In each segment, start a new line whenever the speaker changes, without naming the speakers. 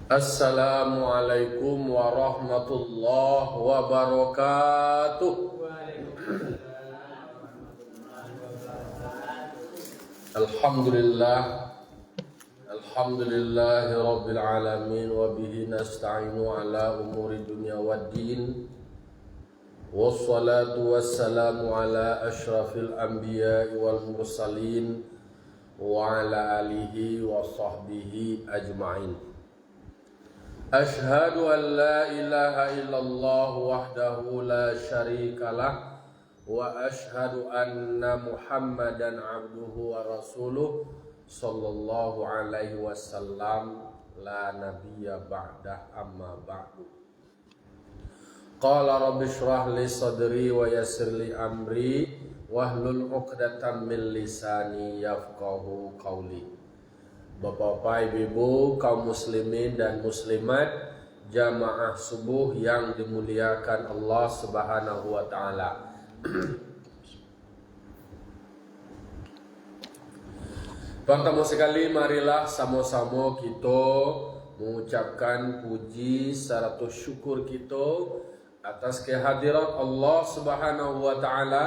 Assalamualaikum warahmatullahi wabarakatuh. Alhamdulillah, alhamdulillahi rabbil alamin, wa bihi nasta'inu ala umuri dunya waddin. Wassalatu wassalamu ala ashrafil anbiya'i wal mursalin wa ala alihi wa sahbihi ajma'in. Ashhadu an la ilaha illallah wahdahu la syarika lah wa ashhadu anna Muhammadan abduhu wa rasuluh sallallahu alaihi wasallam la nabiyya ba'dah amma ba'du. Qala rabbi shrah li sadri wa yassir li amri wahlul 'uqdatam min lisani yafqahu qawli. Bapak-bapak, ibu-ibu, kaum muslimin dan muslimat, jamaah subuh yang dimuliakan Allah Subhanahu wa taala. Pertama sekali marilah sama-sama kita mengucapkan puji serta syukur kita atas kehadirat Allah Subhanahu wa taala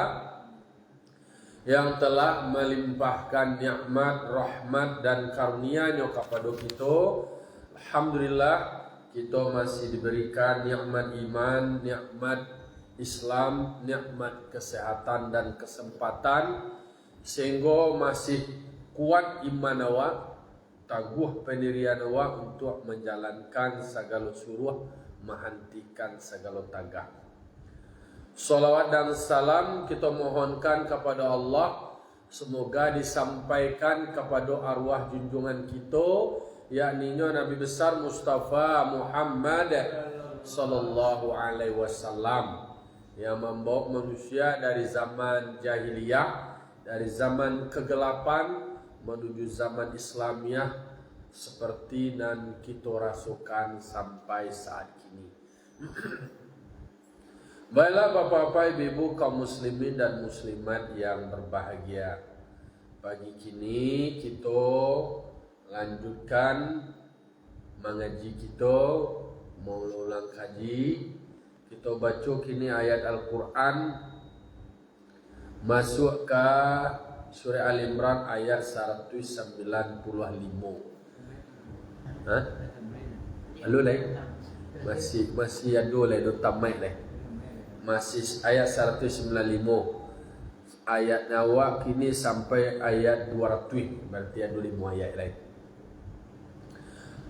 yang telah melimpahkan nikmat, rahmat dan karunia-Nya kepada kita. Alhamdulillah, kita masih diberikan nikmat iman, nikmat Islam, nikmat kesehatan dan kesempatan, sehingga masih kuat iman awak, teguh pendirian awak untuk menjalankan segala suruh, menghentikan segala tagah. Salawat dan salam kita mohonkan kepada Allah, semoga disampaikan kepada arwah junjungan kita, yakni Nabi besar Mustafa Muhammad sallallahu alaihi wasallam, yang membawa manusia dari zaman jahiliyah, dari zaman kegelapan menuju zaman Islamiah seperti yang kita rasakan sampai saat kini. Baiklah bapak-bapak, ibu-ibu, kaum muslimin dan muslimat yang berbahagia, pagi kini kita lanjutkan mengaji kita, mau ulang kaji. Kita baca kini ayat Al-Quran, masuk ke surah Al-Imran ayat 195. Halo leh, masih ada leh, do tamai leh. Masih ayat 195. Ayat awak kini sampai ayat 200, berarti ada 5 ayat lain.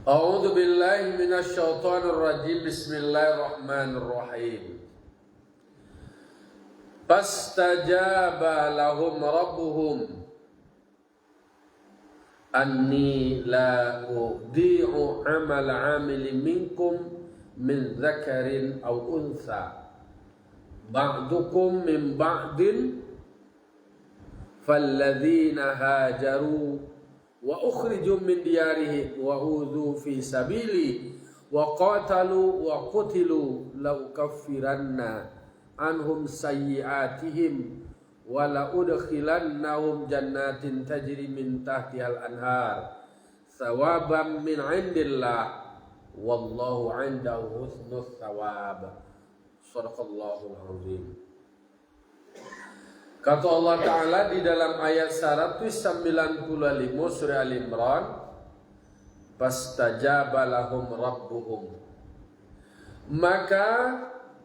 A'udzu billahi minasyaitonir rajim. Bismillahirrahmanirrahim. Fastajaba lahum rabbuhum anni la udhi'u amal 'amilin minkum min dzakarin aw untha ba'dukum min ba'din falladzina hajaru wa ukhriju min diyarihim wa udhu fi sabili wa qatalu wa qutilu law kaffiranna anhum sayyi'atihim wa la udkhilannahum jannatin tajri min tahtihal anhar thawaban min 'indillah wallahu 'indahu husnul thawab. Sadaqallahul azim. Kata Allah Ta'ala di dalam ayat 195 surah Al-Imran, fastajaba lahum rabbuhum, maka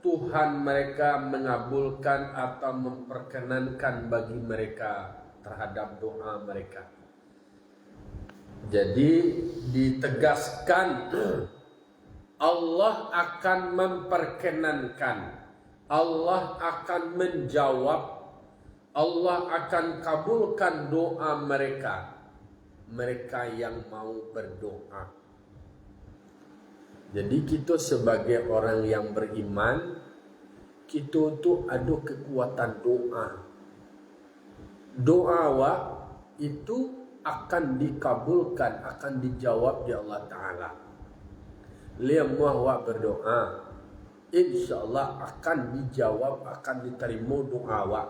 Tuhan mereka mengabulkan atau memperkenankan bagi mereka terhadap doa mereka. Jadi ditegaskan Allah akan memperkenankan, Allah akan menjawab, Allah akan kabulkan doa mereka, mereka yang mau berdoa. Jadi kita sebagai orang yang beriman, kita tu ada kekuatan doa. Doa awak itu akan dikabulkan, akan dijawab di Allah Ta'ala. Liamah awak berdoa, insyaAllah akan dijawab, akan diterima doa awak.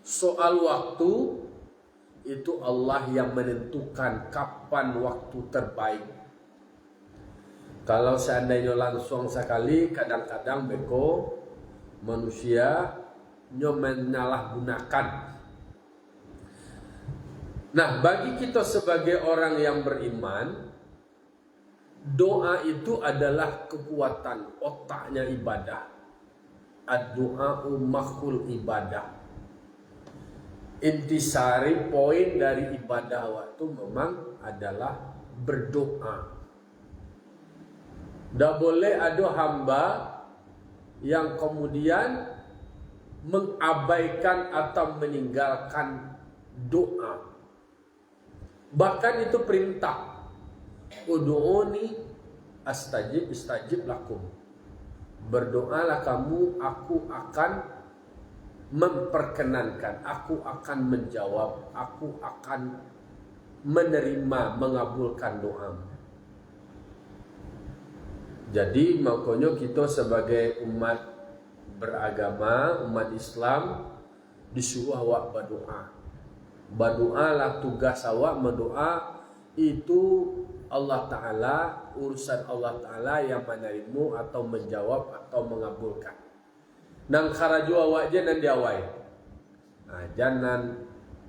Soal waktu itu Allah yang menentukan kapan waktu terbaik. Kalau seandainya langsung sekali, kadang-kadang beko manusia menyalahgunakan. Nah, bagi kita sebagai orang yang beriman, doa itu adalah kekuatan otaknya ibadah. Ad-du'a'u makhul ibadah. Intisari poin dari ibadah waktu memang adalah berdoa. Tidak boleh ada hamba yang kemudian mengabaikan atau meninggalkan doa. Bahkan itu perintah. Ud'uni istajib lakum. Berdoalah kamu, aku akan memperkenankan, aku akan menjawab, aku akan menerima, mengabulkan doamu. Jadi makanya kita sebagai umat beragama, umat Islam disuruh awak berdoa. Berdoa lah tugas awak mendoa itu Allah Ta'ala, urusan Allah Ta'ala yang menerima atau menjawab atau mengabulkan. Nang karaju awak je nan diawai. Nah, jangan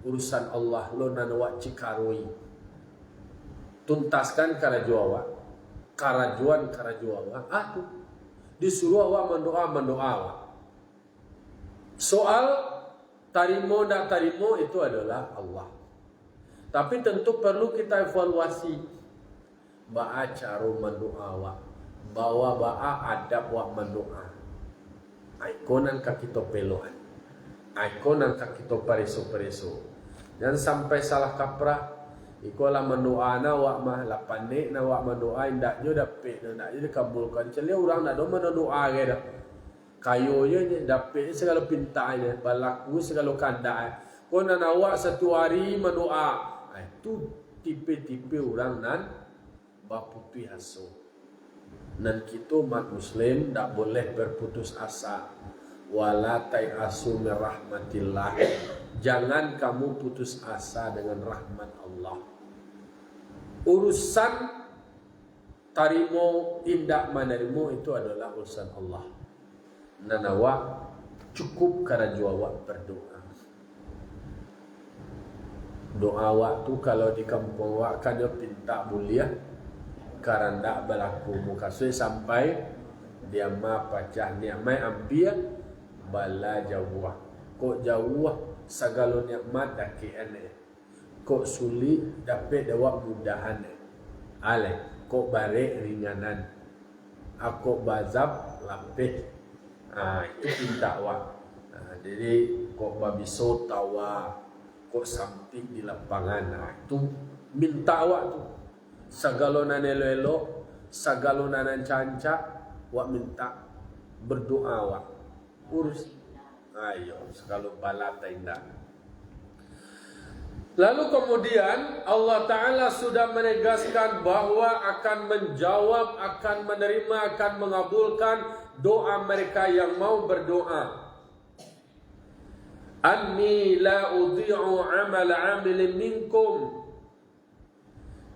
urusan Allah lo nan awak cikarui. Tuntaskan karaju awak. Karajuan awak. Tuh. Disuruh awak mendoa awak. Soal tarimo dan tarimo itu adalah Allah. Tapi tentu perlu kita evaluasi. Ba'a caru mendoa awak. Bawa ba'a adab awak mendoa. Aikonan kaki to peloan. Aikonan kaki to pereso. Dan sampai salah kaprah. Ikolah mendoa na wak mah lapane na wak mendoa indak jo dapet nak je dikabulkan. Celia orang nak do mendoa ke dah. Kayo je dapet segala pintanya, balaku segala kanda. Ko nan awak satu hari mendoa. Itu tipe-tipe orang nan baputu haso. Dan kita umat muslim tak boleh berputus asa. Wala ta'asu min rahmatillah. Jangan kamu putus asa dengan rahmat Allah. Urusan tarimo indak menerimo itu adalah urusan Allah. Nanawa cukup karaju awak berdoa. Doa waktu kalau di kampung awak kan dia pinta mulia karena berlaku muka sampai dia ma pacah ni'mai ambil bala jauh. Kok jauh segala nikmat daki ane. Kok sulit dapat dawak mudahan. Ale, kok balik ringanan. Aku bazab lapih. Itu pinta awak. Jadi kok babiso tawa, kok samping di lapangan. Itu minta awak tu. Segala nan elo-elo, segala nan cancak, awak minta berdoa awak. Urus. Ayo, segala balata indah. Lalu kemudian Allah Ta'ala sudah menegaskan bahwa akan menjawab, akan menerima, akan mengabulkan doa mereka yang mau berdoa. Anni la udhi'u amal 'amilin minkum.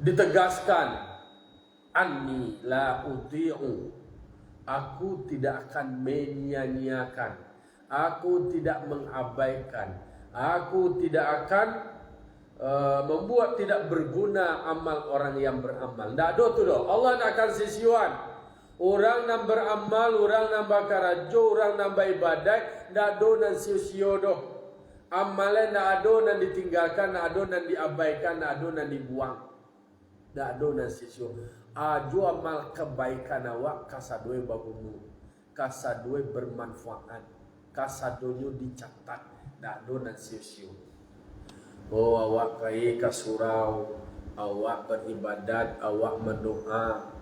Ditegaskan, anni la udhi'u. Aku tidak akan menyia-nyiakan. Aku tidak mengabaikan. Aku tidak akan membuat tidak berguna amal orang yang beramal. Tak ada tu dah. Allah nak akan sisiwan. Orang nak beramal, orang nak bakarajo, orang nak beribadat, tak ada nan sio-sio dah. Amalan tak ada nan ditinggalkan, tak ada nan diabaikan, tak ada nan dibuang. Tak ada nan sisio. Aju amal kebaikan awak kasadoi bagumu. Kasadoi bermanfaat. Kasadonyo dicatat. Tak ada nan sio-sio. Oh, awak kai ke surau, awak beribadat, awak mendoa,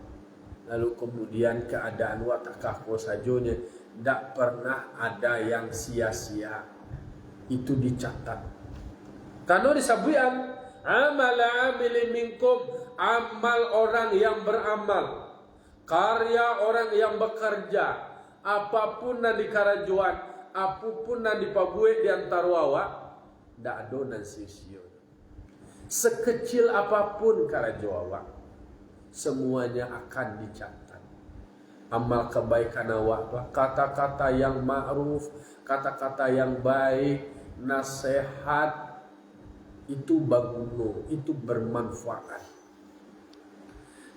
lalu kemudian keadaan awak tak kaku sajonya, tak pernah ada yang sia-sia. Itu dicatat. Karena disabuian amal amilin minkum, amal orang yang beramal, karya orang yang bekerja, apapun yang dikarajuan, apapun yang dipabuat di antara awak, tak ada nan sisio. Sekecil apapun karajo awak, semuanya akan dicatat. Amal kebaikan awak, kata-kata yang ma'ruf, kata-kata yang baik, nasihat, itu baguno, itu bermanfaat.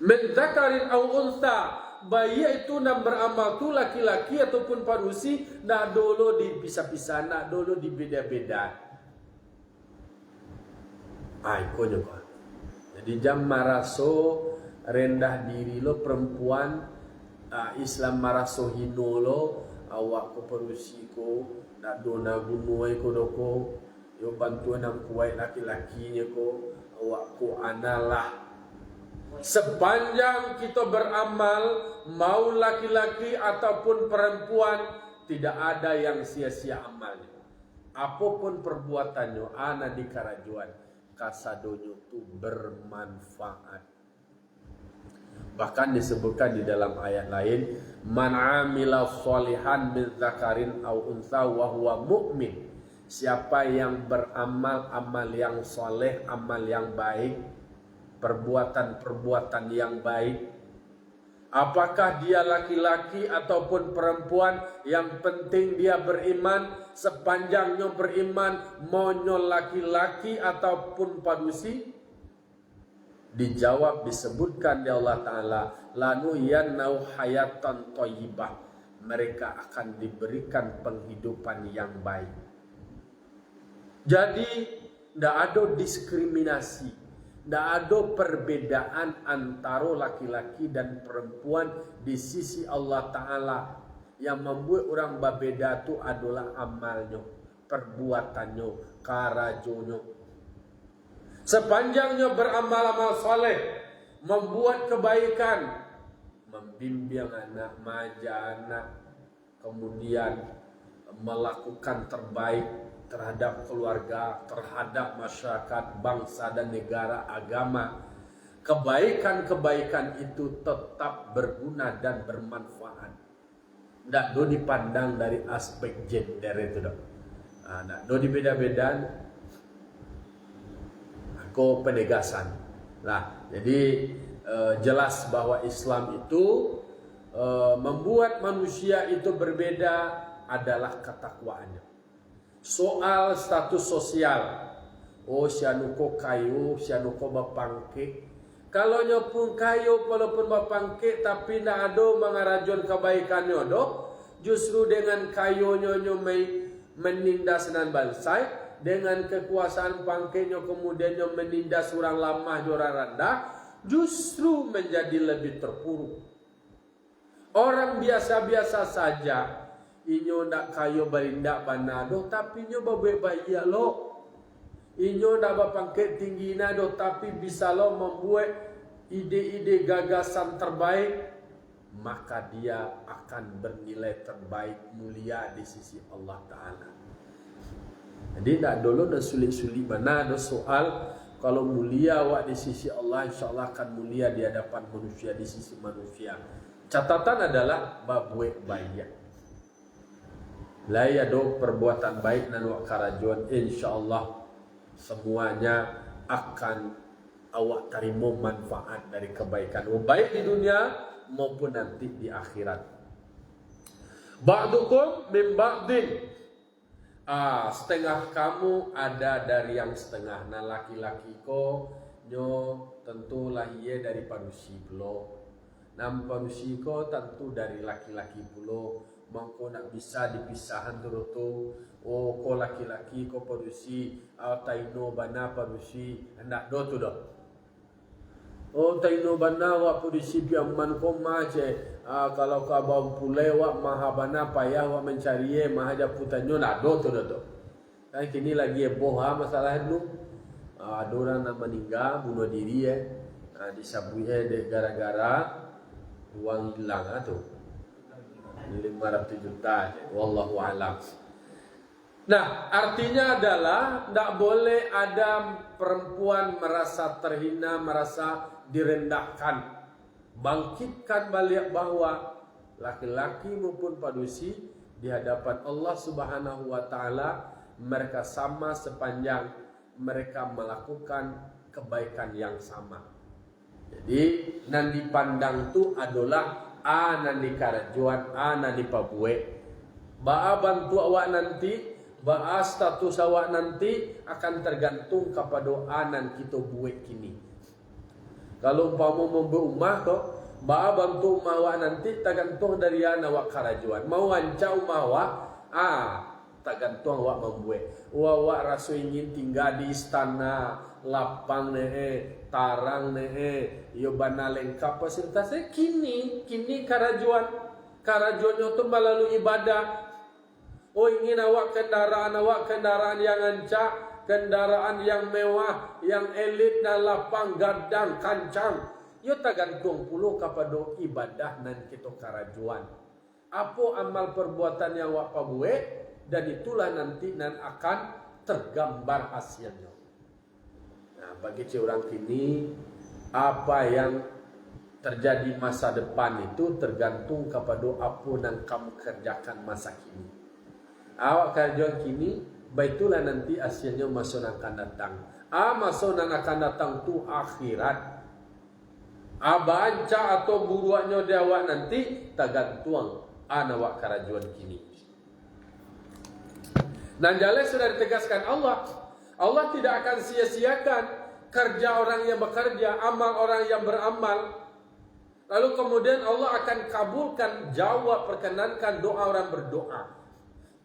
Min dzakarin aw unsa, bayi itu nak beramal tu laki-laki ataupun parusi, nak dulu dipisah-pisah, nak dulu dibeda-beda. Ikonnya kok. Jadi jam maraso rendah diri lo perempuan, Islam maraso hino lo, awak ko parusi ko, nak dona gunuai ko doko, yo bantuan ang kuwait laki-lakinya ko, awak ko analah. Sepanjang kita beramal, mau laki-laki ataupun perempuan, tidak ada yang sia-sia amalnya. Apapun perbuatannya, ana di karajuan, kasadonyo itu bermanfaat. Bahkan disebutkan di dalam ayat lain, man amila sholihan min dzakarin aw untha wa huwa mu'min. Siapa yang beramal amal yang soleh, amal yang baik, perbuatan-perbuatan yang baik, apakah dia laki-laki ataupun perempuan, yang penting dia beriman. Sepanjangnya beriman, maunya laki-laki ataupun padusi, dijawab, disebutkan di Allah Ta'ala, lanuhyannau hayatan thayyibah, mereka akan diberikan penghidupan yang baik. Jadi tidak ada diskriminasi, tidak ada perbedaan antara laki-laki dan perempuan di sisi Allah Ta'ala. Yang membuat orang berbeda itu adalah amalnya, perbuatannya, karajonyo. Sepanjangnya beramal-amal soleh, membuat kebaikan, membimbing anak, maja anak, kemudian melakukan terbaik terhadap keluarga, terhadap masyarakat, bangsa dan negara, agama. Kebaikan-kebaikan itu tetap berguna dan bermanfaat. Tidak do dipandang dari aspek gender itu dok. Tidak do dibeda-beda. Aku penegasan. Nah, jadi jelas bahwa Islam itu membuat manusia itu berbeda adalah ketakwaannya. Soal status sosial, oh sianuko kayu, sianuko bapangke. Kalau nyopung kayu walaupun bapangke, tapi tidak ada mengarajon kebaikannya dok. Justru dengan kayu nyonyo menindas nan bansai, dengan kekuasaan pangkenya kemudian menindas orang lamah orang rendah, justru menjadi lebih terpuruk. Orang biasa-biasa saja, inyo ndak kayo barindak banado, tapi inyo babai lo. Inyo ndak bapangket tinggi nado, tapi bisa lo membuat ide-ide gagasan terbaik, maka dia akan bernilai terbaik, mulia di sisi Allah Ta'ala. Jadi tidak dulu dan sulit-sulit mana ada soal. Kalau mulia awak di sisi Allah, insya Allah akan mulia di hadapan manusia, di sisi manusia. Catatan adalah babuek baik. Laya do perbuatan baik dan wak karajuan, insya Allah semuanya akan awak terima manfaat dari kebaikan, baik di dunia maupun nanti di akhirat. Ba'dukum min ba'din. Setengah kamu ada dari yang setengah. Nah laki-laki ko nyo tentu lahir dari panusi pulo. Nam panusi ko tentu dari laki-laki pulo. Mangko nak bisa dipisahan turutu. Oh ko laki-laki ko panusi, taino bana panusi, hendak do tu do. Oh taino bana wa panusi piaman ko maje. Kalau kabau pulai wak maha bana payah wak mencari maha japutannya nak do tu do. Kan kini lagi boha masalah itu. Ada orang nak meninggal bunuh diri disabui gara-gara uang hilang tu. 500 juta. Wallahu a'lam. Nah, artinya adalah tidak boleh ada perempuan merasa terhina, merasa direndahkan. Bangkitkan balik bahwa laki-laki maupun padusi di hadapan Allah Subhanahu wa Ta'ala, mereka sama sepanjang mereka melakukan kebaikan yang sama. Jadi nan dipandang tu adalah nan di karajuan, nan di pabue. Ba'a bantu awak nanti, ba'a status awak nanti akan tergantung kepada anan kita buat kini. Kalau umpama mau berumah kok, ba'a bantu umah awak nanti tergantung dari awak karajuan. Mau ancak umah awak, tergantung awak membuat. Awak rasa ingin tinggal di istana, lapang tarang yo bana lengkap fasilitasnya kini karajuannya tu melalui ibadah. Oh ingin awak kendaraan yang ancak, kendaraan yang mewah, yang elit dan lapang, gadang, kancang. Yo tergantung puluh kepada ibadah nan kita karajuan. Apa amal perbuatan yang awak pabuat, dan itulah nanti nan akan tergambar hasilnya. Nah, bagi orang kini, apa yang terjadi masa depan itu tergantung kepada apa yang kamu kerjakan masa kini. Awak kerja kini, baitulah nanti hasilnya masa yang akan datang. Masa yang akan datang tu akhirat. Banca atau buruannya dia awak nanti tergantung awak kerajuan kini. Dan jelas sudah ditegaskan Allah tidak akan sia-siakan kerja orang yang bekerja, amal orang yang beramal. Lalu kemudian Allah akan kabulkan, jawab, perkenankan doa orang berdoa.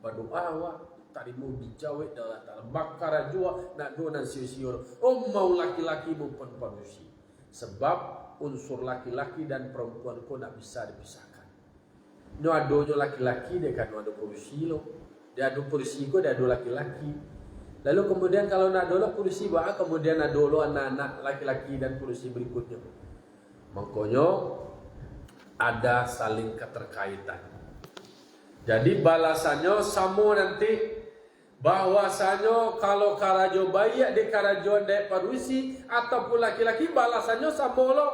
Berdoa awak tadi mau dijawab dalam bakara jua nak doa dan siur. Oh mau laki-laki maupun perempuan. Sebab unsur laki-laki dan perempuan kau nak bisa dipisahkan. No adonya laki-laki dia kan ada polisi lo. Dia ada polisi kau dia ada laki-laki. Lalu kemudian kalau nak ada polisi bah kemudian ada lo anak-anak laki-laki dan polisi berikutnya. Makanya ada saling keterkaitan. Jadi balasannya sama nanti bahwasanya kalau karajo baik di karajuan dek parusi ataupun laki-laki balasannya sama lo.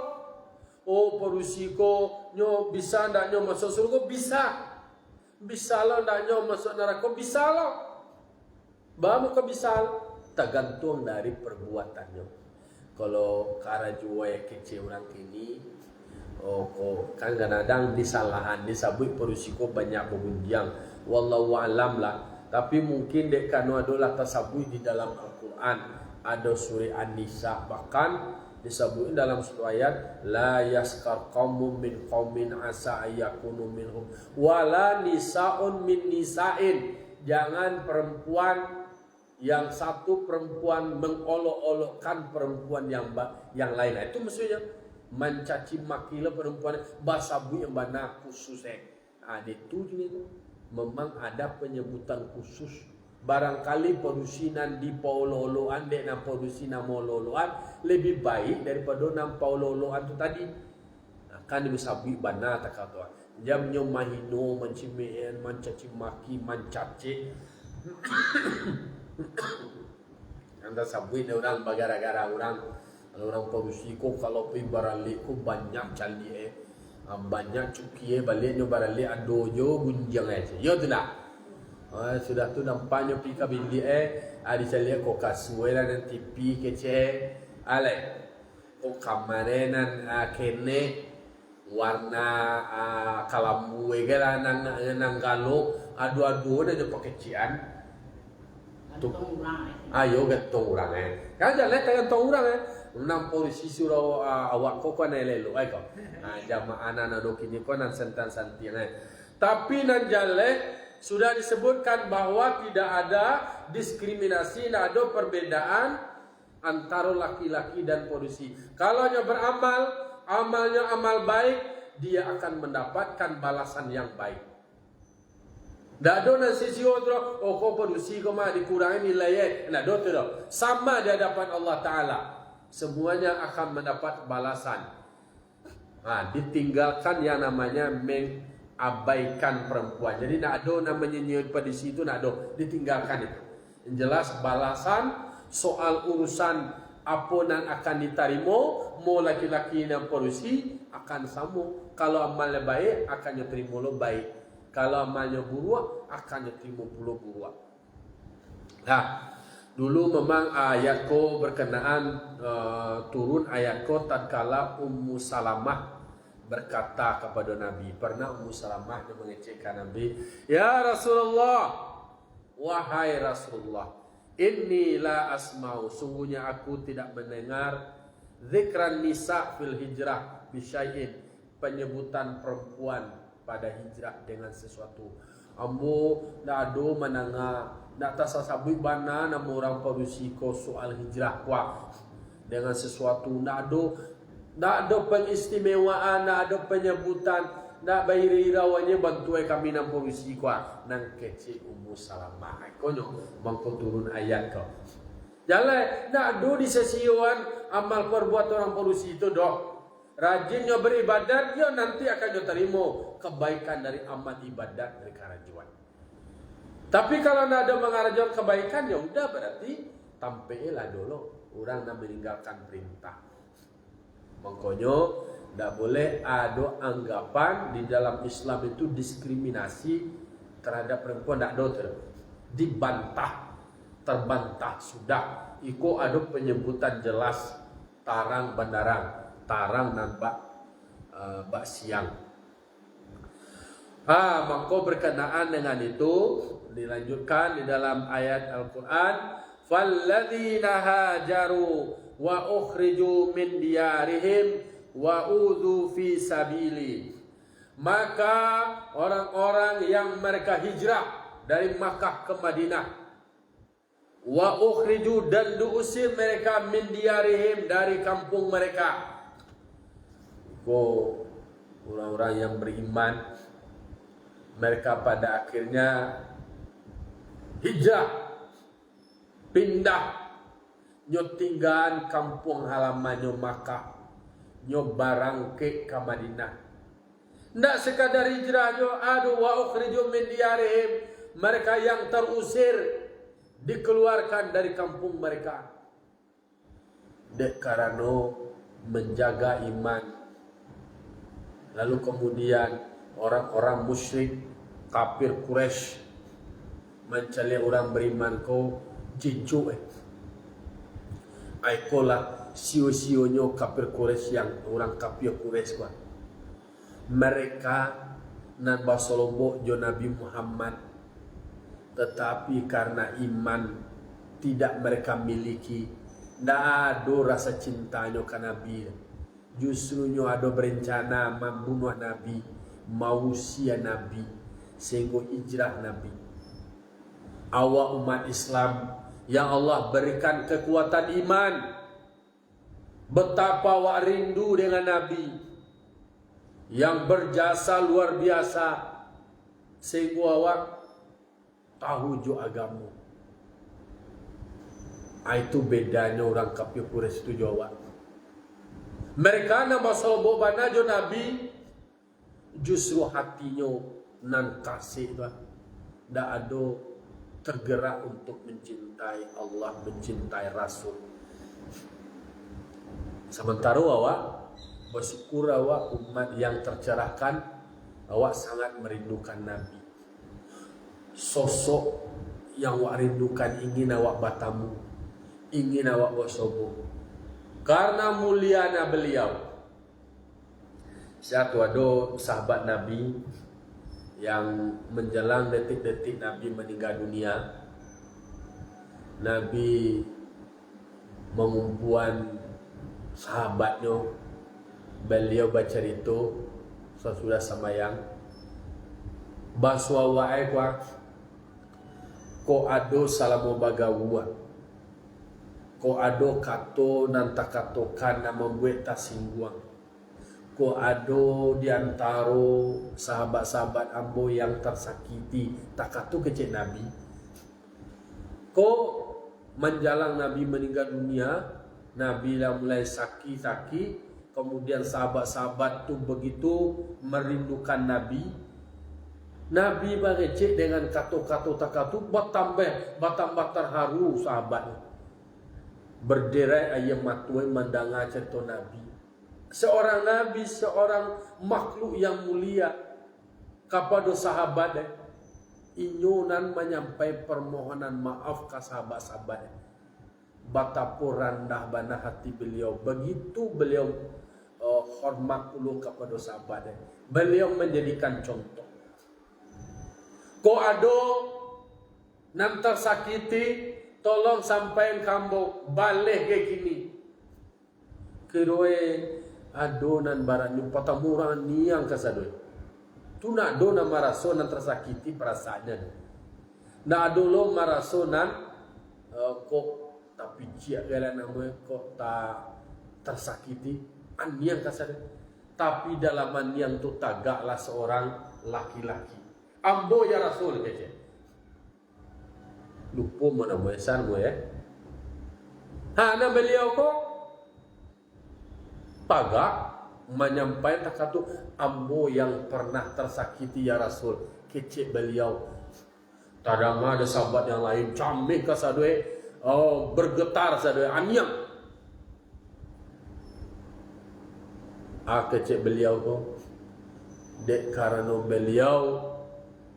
Oh parusi ko nyo bisa ndak nyo masuk surga bisa lo ndak nyo masuk neraka bisa lo. Bamu ke bisa tergantung dari perbuatannya. Kalau karajo yang kecil orang kini kan kadang-kadang disalahan disabui perusiko banyak bergunjang wallahu alam lah, tapi mungkin dek kanu adalah tasabui di dalam Al-Quran ada surah An-Nisa bahkan disebut dalam satu ayat la yaskar qaumun min qaumin asa ayyakunu minhum wala nisaun min nisain. Jangan perempuan yang satu perempuan mengolok-olokkan perempuan yang lain. Nah, itu maksudnya mencaci makilah perempuan basabu yang bana khusus itu memang ada penyebutan khusus. Barangkali perusinan di pauloloan dek na perusinan mololoan lebih baik daripada nam pauloloan itu tadi. Kan disabu bana tak kata jamnya mahino mencimeen mencaci maki mencaci anda sabui orang bagara-gara orang perusiko kalau pergi barali ku banyak cali banyak cuki baliknya barali adojo gunjang aja yo tu nak sudah tu nampaknya pergi kabili ada cali ko kasuela dan tipi kece ale ko kamarenan kene warna kalambu egala nang galo adu-adu ada pakai cian tu ayo gatong orang kan jalan gatong orang enam polisi suruh awak kau kan elelo kau jamaah anak dok ini kau nan sentan santian tapi nan jale sudah disebutkan bahwa tidak ada diskriminasi, tidak ada perbedaan antara laki-laki dan polisi. Kalau dia beramal, amalnya amal baik, dia akan mendapatkan balasan yang baik. Tidak ada nasi siodro, oh kau polisi kau mah dikurangi nilainya, tidak ada tu sama di hadapan Allah Taala. Semuanya akan mendapat balasan. Ditinggalkan yang namanya mengabaikan perempuan. Jadi tidak ada namanya nyut pada situ, tidak ada, ditinggalkan itu. Yang jelas balasan soal urusan apa yang akan diterima, mau laki-laki dan polisi akan sama. Kalau amalnya baik akan diterima lo baik. Kalau amalnya buruk akan diterima pula buruk. Nah, Dulu memang ayat ko berkenaan turun ayat ko tatkala Ummu Salamah berkata kepada Nabi. Pernah Ummu Salamah dia mengecekkan Nabi, "Ya Rasulullah, wahai Rasulullah, inni la asma'u, sungguhnya aku tidak mendengar zikran nisa fil hijrah bisyai'in, penyebutan perempuan pada hijrah dengan sesuatu. Ambo dak ado menanga dak tasasabui bana nama orang parusiko soal hijrah kuah dengan sesuatu, dak ada pengistimewaan, dak ada penyebutan, dak bayri rawanya bantuai kami nam parusiko nang kecil Ummu Salamah konyo mangko turun ayat kau. Jalan dak ada di sesiuan amal perbuat orang parusi itu dok. Rajinnya beribadat, ya nanti akan diterima kebaikan dari amal ibadat dari kerajuan. Tapi kalau tidak ada mengarajuan kebaikan, ya udah berarti tampailah dulu orang nak meninggalkan perintah. Makanya tidak boleh ada anggapan di dalam Islam itu diskriminasi terhadap perempuan, tidak ada. Dibantah, terbantah sudah. Iko ada penyebutan jelas tarang bandarang. Tarang dan bak siang. Maka berkenaan dengan itu dilanjutkan di dalam ayat Al-Quran, "Falladzina hajaru wa ukhriju min diyarihim wa udzu fi sabili." Maka orang-orang yang mereka hijrah dari Makkah ke Madinah, wa ukhriju, dan diusir mereka min diyarihim, dari kampung mereka. Orang-orang yang beriman, mereka pada akhirnya hijrah, pindah, nyotinggan kampung halamannya Makkah, nyobarang ke Madinah. Ndak sekadar hijrah wa ukhriju min diyarihim, mereka yang terusir dikeluarkan dari kampung mereka dek karena menjaga iman. Lalu kemudian orang-orang musyrik kafir Quraisy mencari orang beriman ko jincu aikola sio-sionyo kafir Quraisy yang orang kafir Quraisy kuat. Mereka nan basolombo jo Nabi Muhammad, tetapi karena iman tidak mereka miliki, ndak ada rasa cintanya ke Nabi. Justru nyo ada berencana membunuh Nabi, mau sia Nabi, sehingga hijrah Nabi. Awak umat Islam yang Allah berikan kekuatan iman, betapa awak rindu dengan Nabi yang berjasa luar biasa, sehingga awak tahu jo agama. Itu bedanya orang kafir Quraisy itu jawab. Mereka nama sobo banajo Nabi, justru hatinya nan kasih lah, ndak ada tergerak untuk mencintai Allah, mencintai Rasul. Sementara awak bersyukur awak umat yang tercerahkan, awak sangat merindukan Nabi. Sosok yang awak rindukan ingin awak bertemu, ingin awak bersobo. Karena mulianya beliau. Satu ada sahabat Nabi yang menjelang detik-detik Nabi meninggal dunia, Nabi mengumpulan sahabatnya, beliau bercerita sesudah sembahyang, baswa wae ko ado salamo bagawa, ko ado kato nan takatokan na membuat tasingguang, ko ado diantaro sahabat-sahabat ambo yang tersakiti takatu kecil Nabi. Ko menjalang Nabi meninggal dunia, Nabi lah mulai sakit-sakit, kemudian sahabat-sahabat tu begitu merindukan Nabi. Nabi bagecek dengan kata-kata takatu bertambah terharu sahabat. Berderai ayam matuai mendengar cerita Nabi. Seorang Nabi, seorang makhluk yang mulia kepada sahabat, inyonan menyampaikan permohonan maaf ke sahabat-sahabat. betapa rendah bana hati beliau. Begitu beliau hormat dulu kepada sahabat. Beliau menjadikan contoh. Ko ado nan tersakiti, tolong sampaikan kamu balik ke kini. Keroe adonan baranyu patamurang niang kasadoy. Tu nak do na maraso nan tersakiti perasaannya. Na adolo maraso nan kok tapi cia gala nama kok tak tersakiti aniang kasadoy. Tapi dalam aniang tu tagaklah seorang laki-laki. Ambo ya Rasul kece. Lupa mana muesan mu ya. Na beliau kok tagak menyampaikan kata ambo yang pernah tersakiti ya Rasul. Kecik beliau. Tadama ada sahabat yang lain camik ke sadue, bergetar sadue aniang. Kecik beliau tu dek karena beliau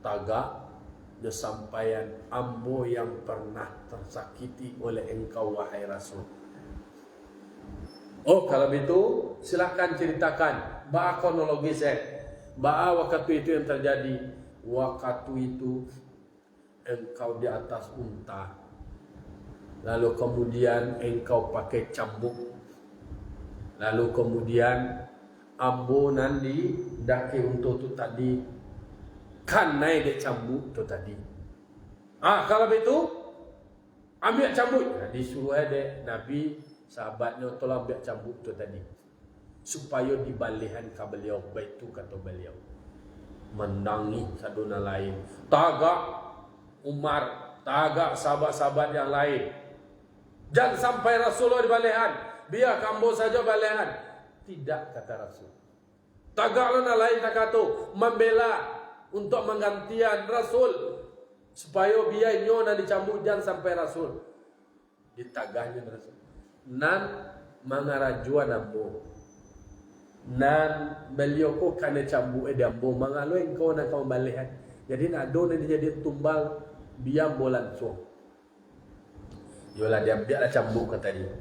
tagak disampaikan ambo yang pernah tersakiti oleh engkau wahai Rasul. Kalau begitu silakan ceritakan ba'a kronologi ba'a waktu itu yang terjadi. Waktu itu engkau di atas unta, lalu kemudian engkau pakai cambuk, lalu kemudian ambo nandi daki unta tu tadi kan naik di cambuk tu tadi. Kalau begitu ambil cambuk. Disuruh ada Nabi sahabatnya tolong ambil cambuk tu tadi supaya dibalihan ke beliau. Baik tu kata beliau. Mendangi saduna lain. Tagak Umar, tagak sahabat-sahabat yang lain. Jangan sampai Rasulullah dibalihan. Biar kamu saja balihan. Tidak kata Rasul. Tagaklah lain tak kata membela untuk menggantian Rasul supaya biar nyona dicambuk jangan sampai Rasul. Ditagahnya Rasul. Nan mangarajuan ambo. Nan beliau ko kena cambuk ambo mangalo engkau nak kau balihan. Jadi nak do ni jadi tumbal biar bolan so. Yolah dia lah cambuk kata dia.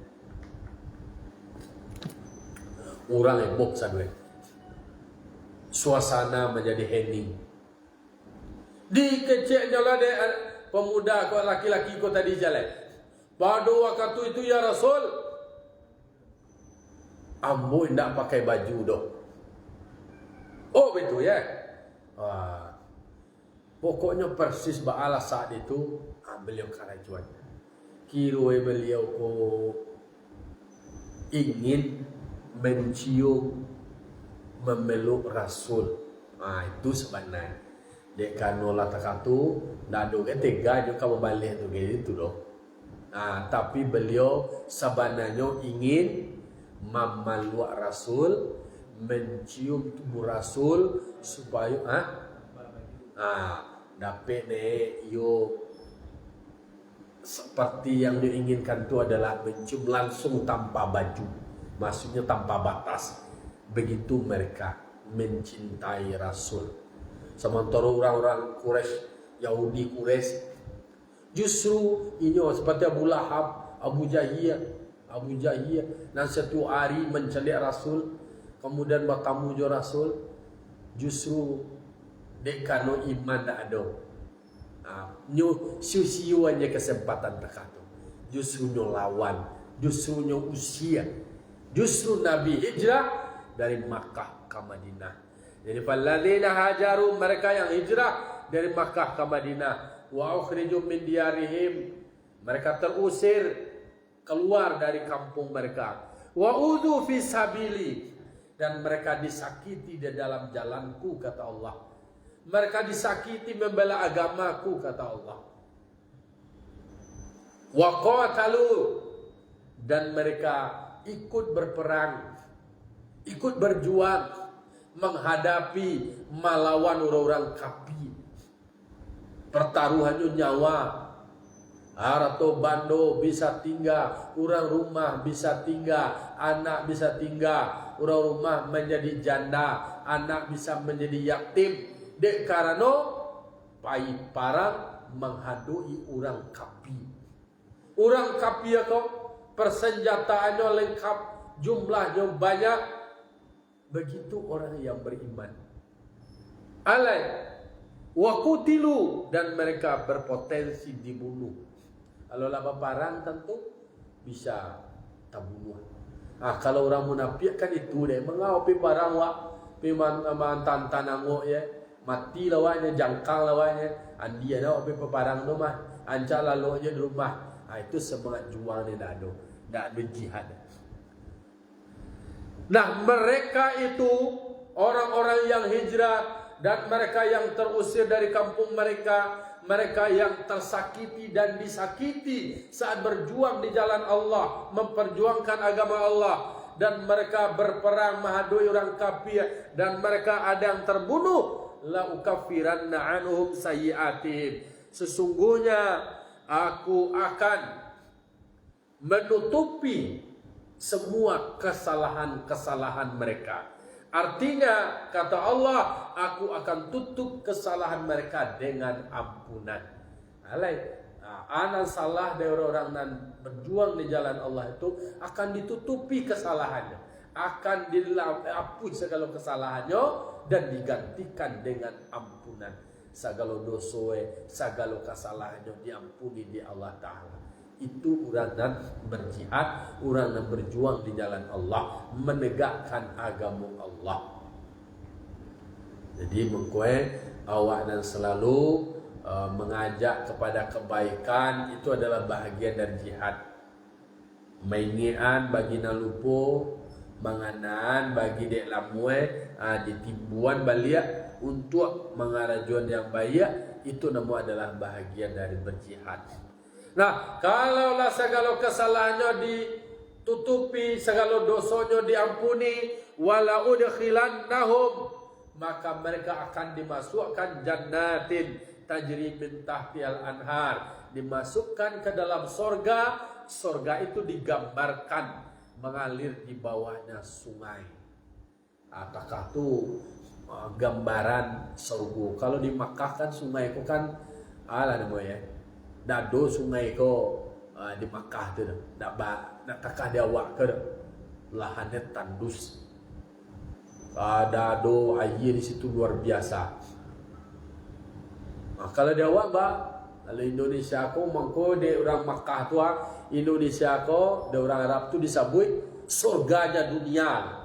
Orang ebok sadwe. Suasana menjadi hening. Di keceknya lah dia pemuda kau laki-laki kau tadi jalan. Pada waktu itu ya Rasul, ambo tidak pakai baju doh. Betul ya. Pokoknya persis ba'ala saat itu beliau karajuan. Kiroi beliau ko ingin mencium memeluk Rasul. Itu sebenarnya. Dek kanola takatu nado ke tega juga membalik tu gitu doh. Tapi beliau sebenarnya ingin memeluk Rasul, mencium tubuh Rasul supaya dapat yo seperti yang diinginkan itu adalah mencium langsung tanpa baju, maksudnya tanpa batas. Begitu mereka mencintai Rasul. Sementara orang-orang Quraisy, Yahudi Quraisy, justru ini seperti Abu Lahab, Abu Jahiyah, dan satu hari mencelik Rasul, kemudian bertamu jo Rasul, justru dekano iman tak ada. Nyo siu-siu aja kesempatan terkatu. Justru nyo lawan, justru nyo usia, justru Nabi hijrah dari Makkah ke Madinah. Jadi falladzina hajaru, mereka yang hijrah dari Makkah ke Madinah, wa ukhriju min diyarihim, mereka terusir keluar dari kampung mereka, wa udhu fi sabili, dan mereka disakiti di dalam jalanku kata Allah. Mereka disakiti membela agamaku kata Allah. Wa qatalu, dan mereka ikut berperang, ikut berjuang menghadapi melawan orang-orang kafir. Pertaruhannya nyawa. Arato bando bisa tinggal, orang rumah bisa tinggal, anak bisa tinggal, orang rumah menjadi janda, anak bisa menjadi yatim. Dek karena pai parang menghadui orang kafir. Orang kafir kau persenjataannya lengkap, jumlahnya banyak. Begitu orang yang beriman. Alai wa qutilu, dan mereka berpotensi dibunuh. Kalau lama perang tentu bisa terbunuh. Kalau orang munafik kan itu deh, mengau pi barang wa pi mantan tanango ya, mati lawannya, jangkal lawannya, andi ada pi barang tu mah, anca lalu aja di rumah. Itu semangat juang ni dak ada jihad. Nah, mereka itu orang-orang yang hijrah dan mereka yang terusir dari kampung mereka, mereka yang tersakiti dan disakiti saat berjuang di jalan Allah, memperjuangkan agama Allah, dan mereka berperang menghadui orang kafir, dan mereka ada yang terbunuh. La ukaffiranna anhum sayyi'atihim. Sesungguhnya aku akan menutupi semua kesalahan-kesalahan mereka. Artinya, kata Allah, aku akan tutup kesalahan mereka dengan ampunan. Anak salah dari orang yang berjuang di jalan Allah itu akan ditutupi kesalahannya, akan dihapus segala kesalahannya dan digantikan dengan ampunan. Segala dosa, segala kesalahannya diampuni di Allah Ta'ala. Itu orang yang berjihad, orang yang berjuang di jalan Allah, menegakkan agama Allah. Jadi mengkue awak dan selalu mengajak kepada kebaikan, itu adalah bahagian dari jihad. Maingian bagi nalupo, manganaan bagi dek lamue, ditimbuan balik untuk mengarajuan yang baik, itu nama adalah bahagian dari berjihad. Nah, kalaulah segala kesalahannya ditutupi, segala dosanya diampuni, wala udkhilannahum, maka mereka akan dimasukkan jannatin tajri min tahtihal anhar, dimasukkan ke dalam sorga. Sorga itu digambarkan mengalir di bawahnya sungai. Apakah itu gambaran sorga? Kalau di Makkah kan sungai itu kan namanya dado sungai ko di Makkah tu nak takah dia awak ke lahannya tandus, dado air di situ luar biasa. Kalau dia awak kalau Indonesia ko mangko de orang Makkah tu, Indonesia ko de orang Arab tu disebut surganya dunia.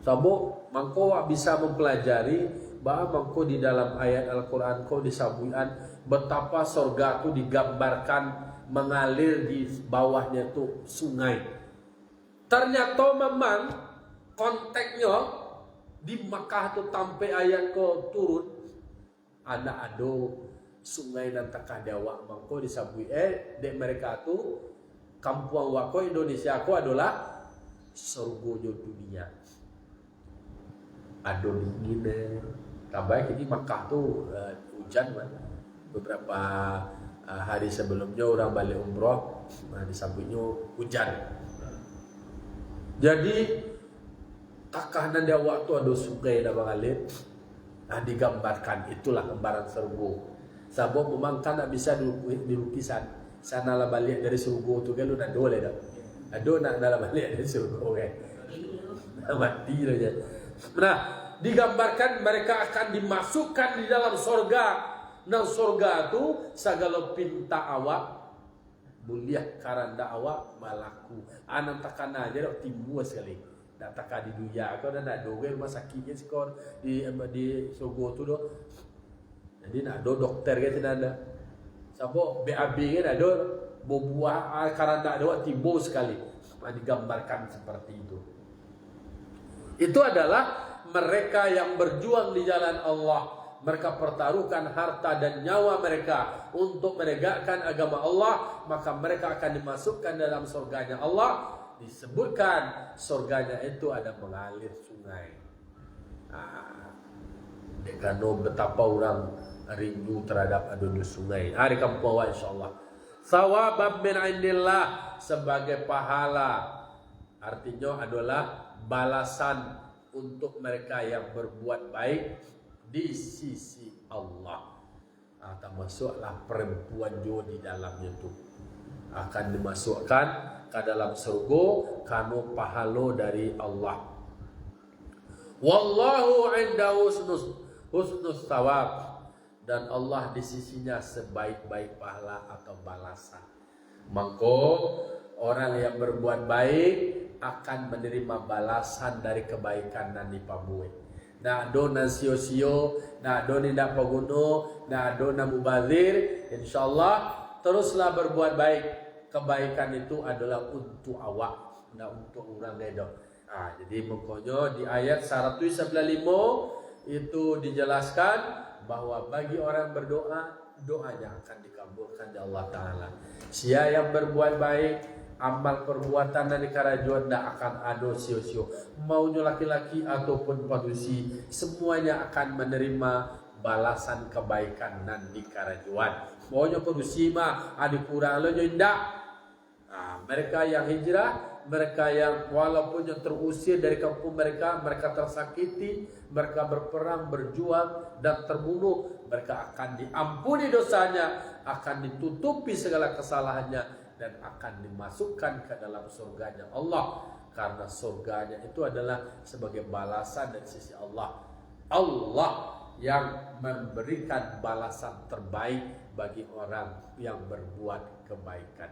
Sabuk mangko bisa mempelajari bahwa mangko di dalam ayat Al-Quran ko disebutkan betapa surga itu digambarkan mengalir di bawahnya itu sungai. Ternyata memang konteksnya di Makkah itu sampai ayat ko turun, ada sungai dan takah dawak mangko disabui dek mereka tu kampung wako Indonesia ko adalah surga dunia. Ada dingin tambah ini Makkah tu hujan kan. Beberapa hari sebelumnya orang balik umroh, disambutnya hujan. Jadi takah nanda waktu ada sungai dah mengalir, digambarkan, itulah gambaran surga. Sabuk memang kan tak bisa dilukisan. Sana lah balik dari surga tu kan lu nak dole dah. Ado nak dalam balik dari surga kan. Mati saja. Nah, digambarkan mereka akan dimasukkan di dalam surga. Nang surga tu segala pinta awak mulia karanda awak malaku. Anak takkan aja dak timbul sekali. Dak takkan di dunia kau dah nak doge rumah sakitnya skor di surga tu doh. Jadi nak do dokter ke tidak ada. Sabo BAB ke ada buah karanda awak timbul sekali. Digambarkan seperti itu. Itu adalah mereka yang berjuang di jalan Allah. Mereka pertaruhkan harta dan nyawa mereka untuk menegakkan agama Allah, maka mereka akan dimasukkan dalam surganya Allah. Disebutkan surganya itu ada mengalir sungai. Karena betapa orang rindu terhadap adanya sungai. Hari kampung awak insyaAllah. Sawabab min indillah, sebagai pahala. Artinya adalah balasan untuk mereka yang berbuat baik di sisi Allah. Termasuklah perempuan jo di dalamnya tu. akan dimasukkan ke dalam surga kanu pahala dari Allah. Wallahu indahu husnus thawab, dan Allah di sisinya sebaik-baik pahala atau balasan. Maka orang yang berbuat baik akan menerima balasan dari kebaikan yang dipabuai. Nak do na sio-sio, nak do tidak paguno, nak do na mubazir, insyaallah teruslah berbuat baik. Kebaikan itu adalah untuk awak, tidak untuk orang lain. Jadi makanya di ayat 195 itu dijelaskan bahwa bagi orang berdoa, doanya akan dikabulkan oleh Allah Ta'ala. Siapa yang berbuat baik, amal perbuatan dan kerajuan tidak akan ada sio-sio. Maunya laki-laki ataupun padusi, semuanya akan menerima balasan kebaikan dan dikarajuan. Maunya padusi mah ada kurang lo tidak. Mereka yang hijrah, mereka yang walaupun yang terusir dari kampung mereka, mereka tersakiti, mereka berperang, berjuang dan terbunuh, mereka akan diampuni dosanya, akan ditutupi segala kesalahannya, dan akan dimasukkan ke dalam surganya Allah. Karena surganya itu adalah sebagai balasan dari sisi Allah. Allah yang memberikan balasan terbaik bagi orang yang berbuat kebaikan.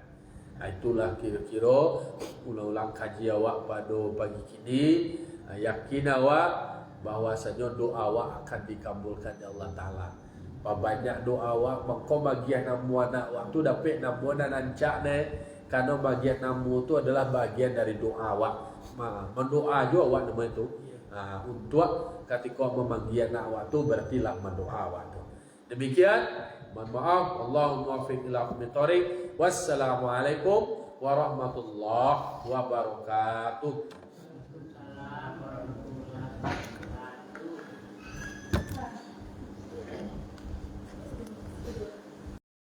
Itulah kira-kira ulang-ulang kaji awak pada pagi kini. Yakin awak bahwasanya doa awak akan dikabulkan oleh Allah Ta'ala. Banyak doa awak maka bagian namu anak waktu dapat namu dan nancak ne, karena bagian namu itu adalah bagian dari doa awak. Mendoa juga awak nama itu. Untuk ketika memanggil anak awak itu berarti lah mendoa awak itu. Demikian, mohon maaf, Allahumma muwaffiq ila aqwamit thoriq. Wassalamualaikum warahmatullahi wabarakatuh.